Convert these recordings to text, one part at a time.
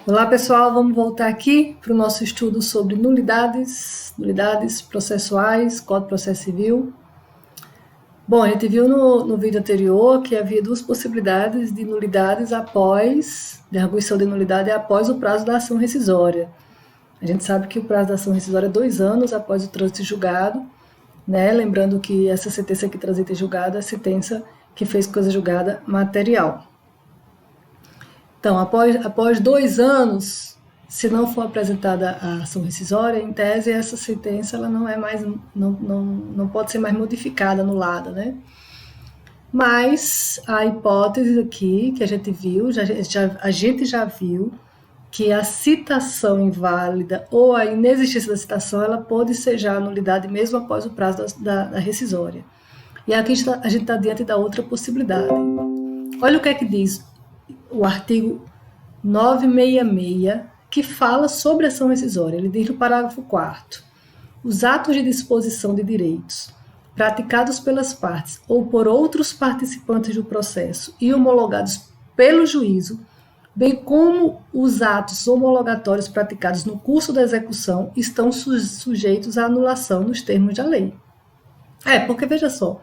Olá pessoal, vamos voltar aqui para o nosso estudo sobre nulidades processuais, Código de Processo Civil. Bom, a gente viu no vídeo anterior que havia duas possibilidades de nulidades de arguição de nulidade após o prazo da ação rescisória. A gente sabe que o prazo da ação rescisória é 2 anos após o trânsito em julgado, né? Lembrando que essa sentença que transita em julgado é a sentença que fez coisa julgada material. Então, após 2 anos, se não for apresentada a ação rescisória, em tese, essa sentença ela não pode ser mais modificada, anulada, né? Mas a hipótese aqui que a gente viu, a gente já viu que a citação inválida ou a inexistência da citação, ela pode ser já nulidade mesmo após o prazo da rescisória. E aqui a gente está diante da outra possibilidade. Olha o que é que diz o artigo 966, que fala sobre ação rescisória. Ele diz no parágrafo 4º: os atos de disposição de direitos praticados pelas partes ou por outros participantes do processo e homologados pelo juízo, bem como os atos homologatórios praticados no curso da execução, estão sujeitos à anulação nos termos da lei. Porque veja só,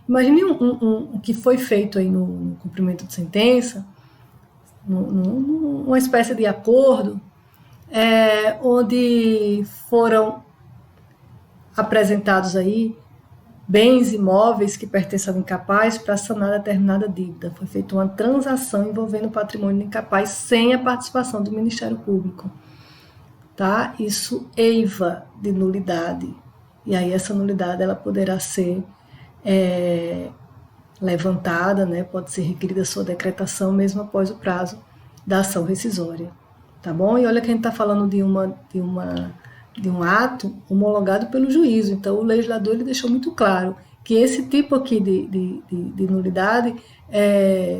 imagine o que foi feito aí no cumprimento de sentença, uma espécie de acordo, onde foram apresentados aí bens imóveis que pertencem ao incapaz para sanar determinada dívida. Foi feita uma transação envolvendo o patrimônio do incapaz sem a participação do Ministério Público. Tá? Isso eiva de nulidade. E aí essa nulidade ela poderá ser levantada, né? Pode ser requerida sua decretação mesmo após o prazo da ação rescisória. Tá bom? E olha que a gente está falando de um ato homologado pelo juízo. Então, o legislador ele deixou muito claro que esse tipo aqui de nulidade,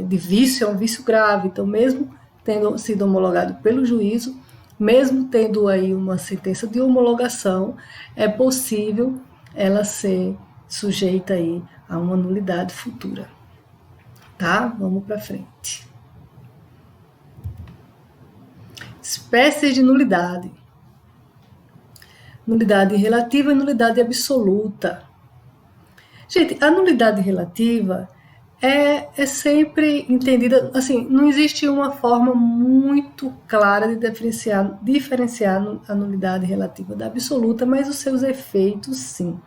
de vício, é um vício grave. Então, mesmo tendo sido homologado pelo juízo, mesmo tendo aí uma sentença de homologação, é possível ela ser sujeita aí a uma nulidade futura. Tá? Vamos para frente. Espécies de nulidade. Nulidade relativa e nulidade absoluta. Gente, a nulidade relativa é sempre entendida, assim, não existe uma forma muito clara de diferenciar a nulidade relativa da absoluta, mas os seus efeitos, sim.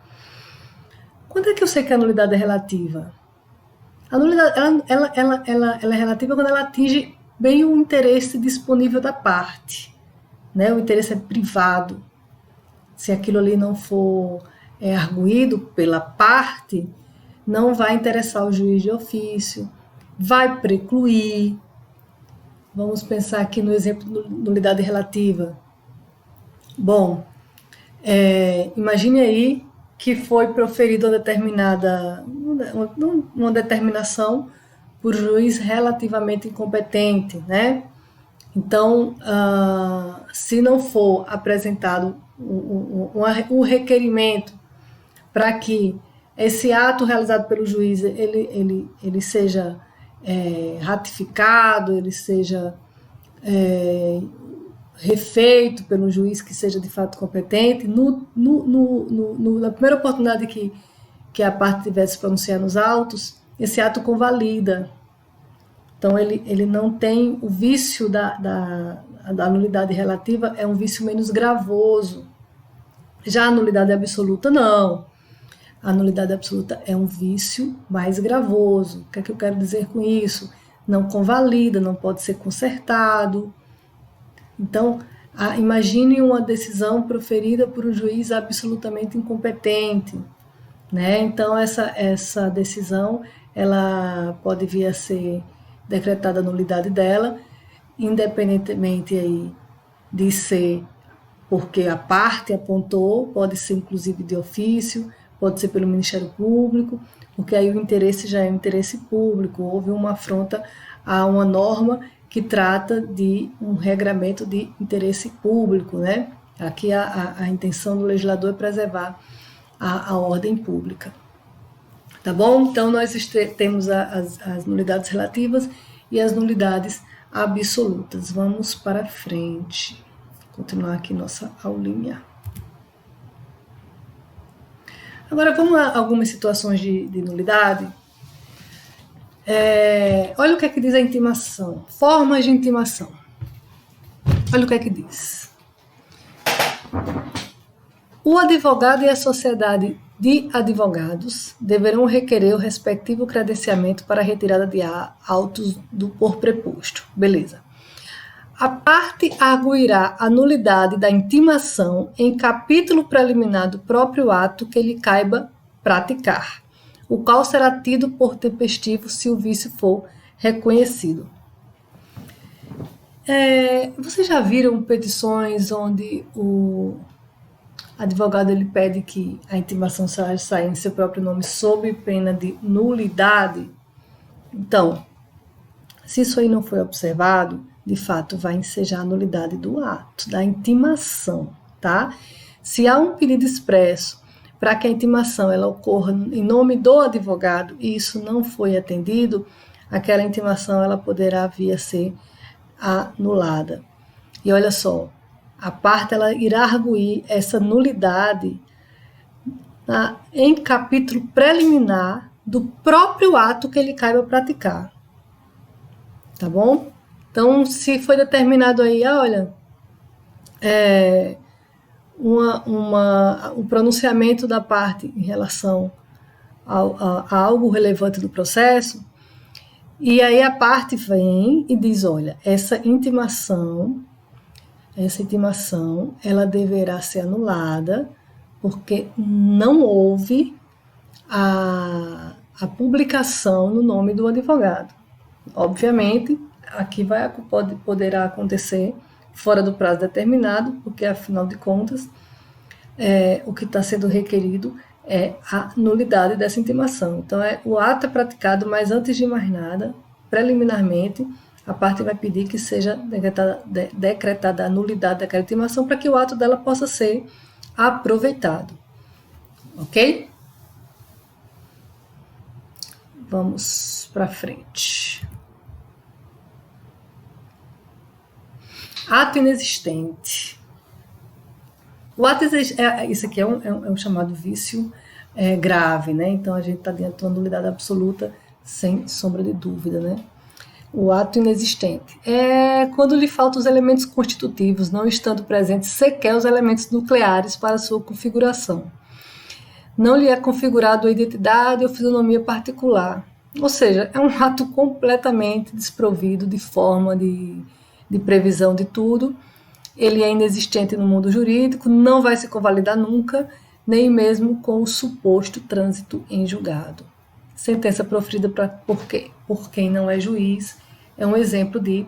Quando é que eu sei que a nulidade é relativa? A nulidade ela é relativa quando ela atinge bem o interesse disponível da parte, né? O interesse é privado. Se aquilo ali não for arguído pela parte, não vai interessar o juiz de ofício, vai precluir. Vamos pensar aqui no exemplo de nulidade relativa. Bom, imagine aí que foi proferida uma determinação por juiz relativamente incompetente, né? Então, se não for apresentado um requerimento para que esse ato realizado pelo juiz ele seja ratificado, ele seja refeito pelo juiz que seja de fato competente, na primeira oportunidade que a parte tivesse se pronunciar nos autos, esse ato convalida. Então, ele não tem o vício da nulidade relativa, é um vício menos gravoso. Já a nulidade absoluta, não. A nulidade absoluta é um vício mais gravoso. O que é que eu quero dizer com isso? Não convalida, não pode ser consertado. Então, imagine uma decisão proferida por um juiz absolutamente incompetente, né? Então, essa decisão ela pode vir a ser decretada a nulidade dela, independentemente aí de ser porque a parte apontou, pode ser inclusive de ofício, pode ser pelo Ministério Público, porque aí o interesse já é um interesse público, houve uma afronta a uma norma que trata de um regramento de interesse público, né? Aqui a intenção do legislador é preservar a ordem pública. Tá bom? Então, nós temos as nulidades relativas e as nulidades absolutas. Vamos para frente. Continuar aqui nossa aulinha. Agora vamos a algumas situações de nulidade. Olha o que é que diz a intimação. Formas de intimação. Olha o que é que diz. O advogado e a sociedade de advogados deverão requerer o respectivo credenciamento para a retirada de autos por preposto. Beleza. A parte arguirá a nulidade da intimação em capítulo preliminar do próprio ato que lhe caiba praticar, o qual será tido por tempestivo se o vício for reconhecido. Vocês já viram petições onde o advogado ele pede que a intimação saia em seu próprio nome sob pena de nulidade? Então, se isso aí não foi observado, de fato vai ensejar a nulidade do ato, da intimação, tá? Se há um pedido expresso para que a intimação ela ocorra em nome do advogado e isso não foi atendido, aquela intimação ela poderá vir a ser anulada. E olha só, a parte ela irá arguir essa nulidade em capítulo preliminar do próprio ato que ele caiba praticar. Tá bom? Então, se foi determinado aí, olha, o pronunciamento da parte em relação a algo relevante do processo, e aí a parte vem e diz, olha, essa intimação, ela deverá ser anulada porque não houve a publicação no nome do advogado. Obviamente, aqui poderá acontecer fora do prazo determinado, porque, afinal de contas, o que está sendo requerido é a nulidade dessa intimação. Então, o ato é praticado, mas antes de mais nada, preliminarmente, a parte vai pedir que seja decretada a nulidade daquela intimação para que o ato dela possa ser aproveitado. Ok? Vamos para frente. Ato inexistente. O ato isso aqui é um chamado vício grave, né? Então a gente está diante de uma nulidade absoluta, sem sombra de dúvida, né? O ato inexistente é quando lhe faltam os elementos constitutivos, não estando presentes sequer os elementos nucleares para sua configuração. Não lhe é configurado a identidade ou fisionomia particular. Ou seja, é um ato completamente desprovido de forma de previsão de tudo. Ele é inexistente no mundo jurídico, não vai se convalidar nunca, nem mesmo com o suposto trânsito em julgado. Sentença proferida por quem não é juiz é um exemplo de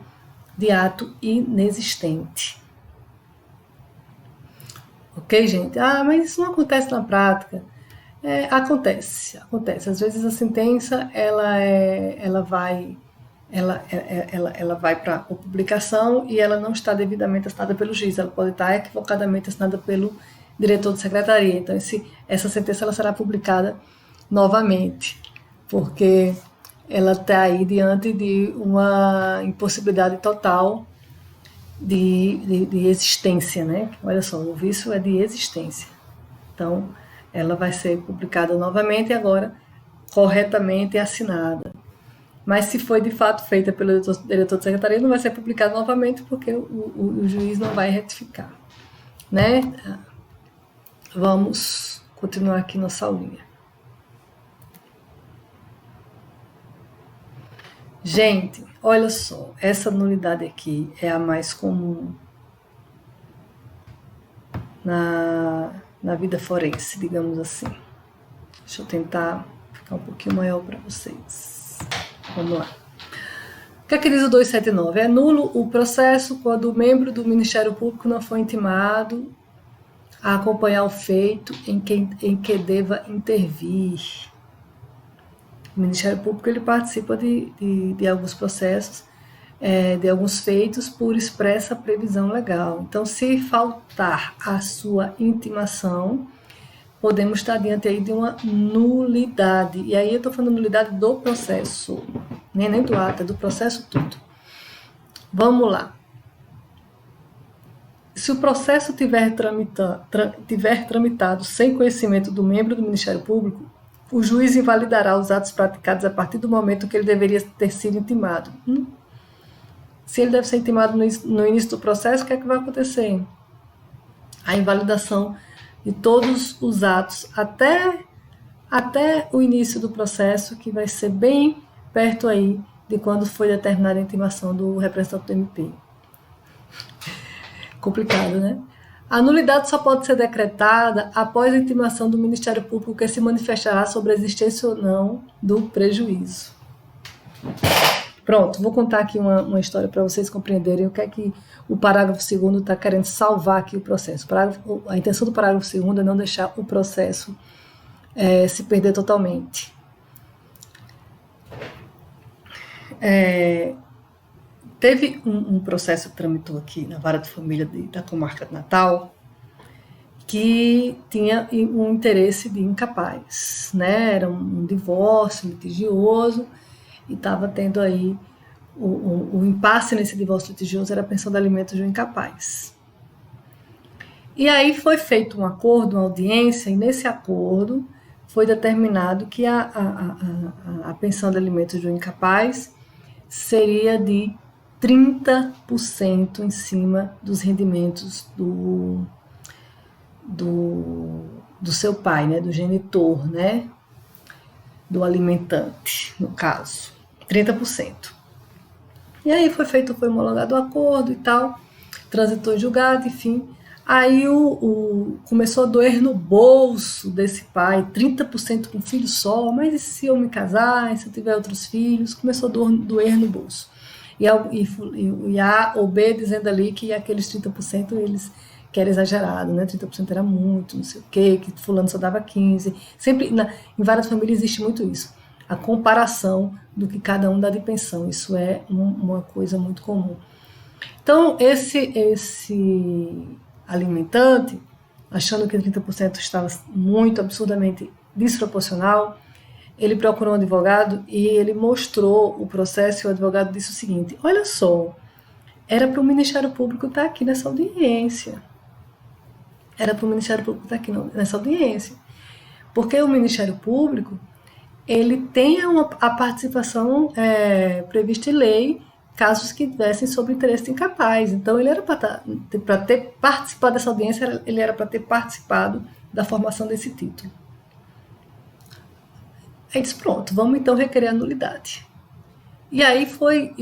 ato inexistente. Ok, gente? Mas isso não acontece na prática. Acontece. Às vezes a sentença ela vai para a publicação e ela não está devidamente assinada pelo juiz, ela pode estar equivocadamente assinada pelo diretor de secretaria. Então, essa sentença ela será publicada novamente, porque ela está aí diante de uma impossibilidade total de existência, né? Olha só, o vício é de existência. Então, ela vai ser publicada novamente e agora corretamente assinada. Mas se foi de fato feita pelo diretor de secretaria, não vai ser publicado novamente porque o juiz não vai retificar, né? Vamos continuar aqui nossa aulinha. Gente, olha só, essa nulidade aqui é a mais comum na vida forense, digamos assim. Deixa eu tentar ficar um pouquinho maior para vocês. Vamos lá. O que é que diz o 279? É nulo o processo quando o membro do Ministério Público não foi intimado a acompanhar o feito em que deva intervir. O Ministério Público ele participa de alguns processos, de alguns feitos por expressa previsão legal. Então, se faltar a sua intimação, podemos estar diante aí de uma nulidade. E aí eu estou falando nulidade do processo, nem do ato, é do processo todo. Vamos lá. Se o processo tiver tramitado sem conhecimento do membro do Ministério Público, o juiz invalidará os atos praticados a partir do momento que ele deveria ter sido intimado. Se ele deve ser intimado no início do processo, o que é que vai acontecer? A invalidação de todos os atos até o início do processo, que vai ser bem perto aí de quando foi determinada a intimação do representante do MP. Complicado, né? A nulidade só pode ser decretada após a intimação do Ministério Público, que se manifestará sobre a existência ou não do prejuízo. Pronto, vou contar aqui uma história para vocês compreenderem o que é que o parágrafo 2º está querendo salvar aqui o processo. A intenção do parágrafo 2º é não deixar o processo se perder totalmente. Teve um processo que tramitou aqui na Vara de Família da Comarca de Natal, que tinha um interesse de incapaz, né? Era um divórcio litigioso e estava tendo aí o impasse nesse divórcio litigioso era a pensão de alimentos de um incapaz. E aí foi feito um acordo, uma audiência, e nesse acordo foi determinado que a pensão de alimentos de um incapaz seria de 30% em cima dos rendimentos do seu pai, né, do genitor, né, do alimentante, no caso, 30%. E aí foi homologado o acordo e tal, transitou em julgado, enfim. Aí começou a doer no bolso desse pai, 30% com um filho só, mas e se eu me casar, e se eu tiver outros filhos? Começou a doer no bolso. E a OB dizendo ali que aqueles 30% que era exagerado, né? 30% era muito, não sei o quê, que fulano só dava 15%. Sempre, em várias famílias existe muito isso. A comparação do que cada um dá de pensão. Isso é uma coisa muito comum. Então, esse alimentante, achando que 30% estava muito, absurdamente desproporcional, ele procurou um advogado e ele mostrou o processo e o advogado disse o seguinte: olha só, era para o Ministério Público estar aqui nessa audiência. Era para o Ministério Público estar aqui nessa audiência. Porque o Ministério Público, ele tem a participação prevista em lei, casos que tivessem sobre interesse de incapaz. Então, ele era para ter participado dessa audiência, ele era para ter participado da formação desse título. Aí disse, pronto, vamos então requerer a nulidade. E aí foi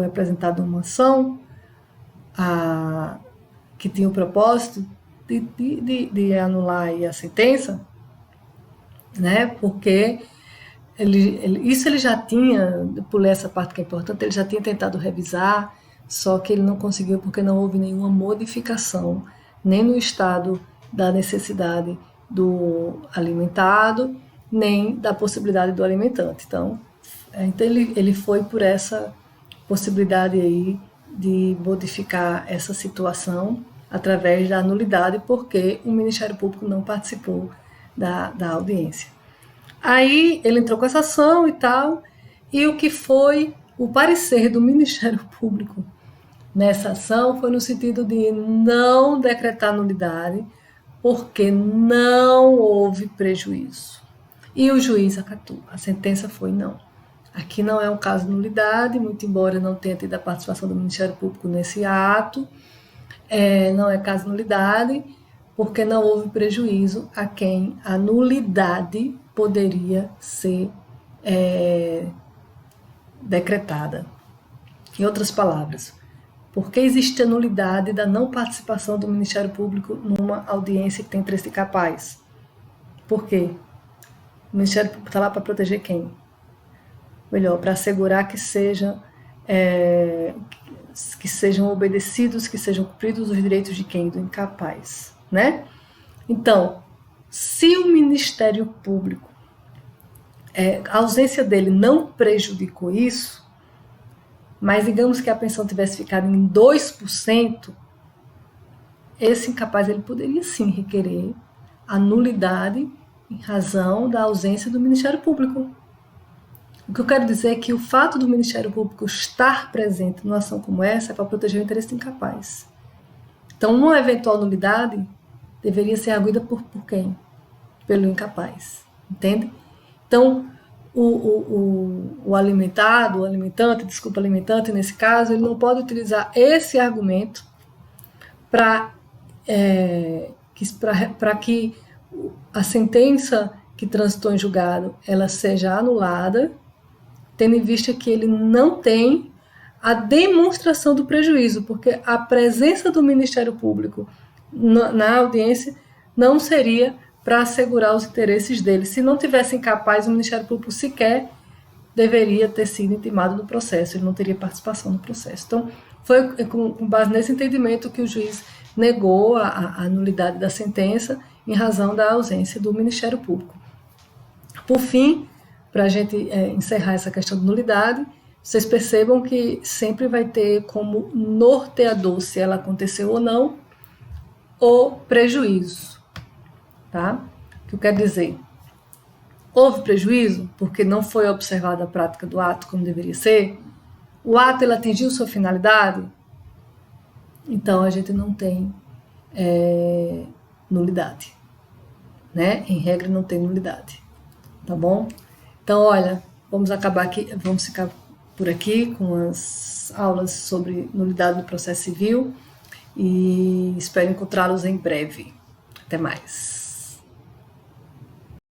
apresentada uma ação que tinha o propósito de anular aí a sentença, né? Porque ele já tinha, pulei essa parte que é importante, ele já tinha tentado revisar, só que ele não conseguiu porque não houve nenhuma modificação, nem no estado da necessidade do alimentado, nem da possibilidade do alimentante. Então ele foi por essa possibilidade aí de modificar essa situação através da nulidade, porque o Ministério Público não participou da audiência. Aí ele entrou com essa ação e tal, e o que foi o parecer do Ministério Público nessa ação foi no sentido de não decretar nulidade, porque não houve prejuízo. E o juiz acatou. A sentença foi não. Aqui não é um caso de nulidade, muito embora não tenha tido a participação do Ministério Público nesse ato, não é caso de nulidade, porque não houve prejuízo a quem a nulidade poderia ser decretada. Em outras palavras, porque existe a nulidade da não participação do Ministério Público numa audiência que tem interesse capaz? Por quê? O Ministério Público está lá para proteger quem? Melhor, para assegurar que sejam obedecidos, que sejam cumpridos os direitos de quem? Do incapaz, né? Então, se o Ministério Público, a ausência dele não prejudicou isso, mas digamos que a pensão tivesse ficado em 2%, esse incapaz ele poderia sim requerer a nulidade em razão da ausência do Ministério Público. O que eu quero dizer é que o fato do Ministério Público estar presente numa ação como essa é para proteger o interesse do incapaz. Então, uma eventual nulidade deveria ser arguida por quem? Pelo incapaz, entende? Então, o alimentante, nesse caso, ele não pode utilizar esse argumento para que a sentença que transitou em julgado ela seja anulada, tendo em vista que ele não tem a demonstração do prejuízo, porque a presença do Ministério Público na audiência não seria para assegurar os interesses dele. Se não tivesse incapaz, o Ministério Público sequer deveria ter sido intimado do processo, ele não teria participação no processo. Então, foi com base nesse entendimento que o juiz negou a nulidade da sentença em razão da ausência do Ministério Público. Por fim, para a gente encerrar essa questão de nulidade, vocês percebam que sempre vai ter como norteador, se ela aconteceu ou não, o prejuízo. Tá? O que eu quero dizer? Houve prejuízo porque não foi observada a prática do ato como deveria ser? O ato ele atingiu sua finalidade? Então a gente não tem nulidade. Né? Em regra não tem nulidade. Tá bom? Então, olha, vamos ficar por aqui com as aulas sobre nulidade no processo civil e espero encontrá-los em breve. Até mais.